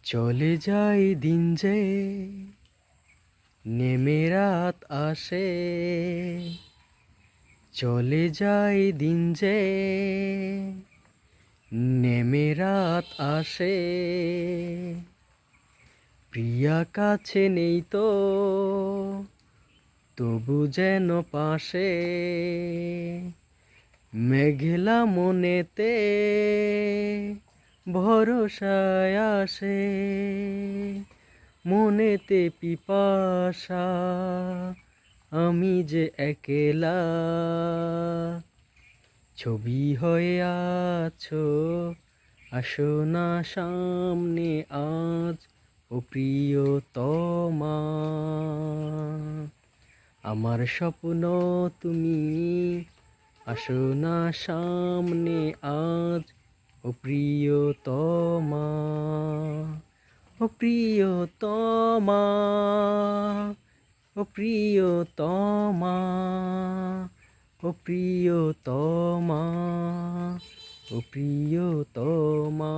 চলে যায় দিন যে নেমে রাত আসে, চলে যায় দিন যে নেমে রাত আসে। প্রিয়া কাছে নেই তো তবু যেন পাশে, মেঘলা মনেতে ভরসায় আসে। মনেতে পিপাসা, আমি যে একলা, ছবি হয়ে আছো, আসো না সামনে আজ, ও প্রিয়তমা। আমার স্বপ্ন তুমি, আসো না সামনে আজ, ও প্রিয়তমা। ও প্রিয়তমা, ও প্রিয়তমা, ও প্রিয়তমা, ও প্রিয়তমা।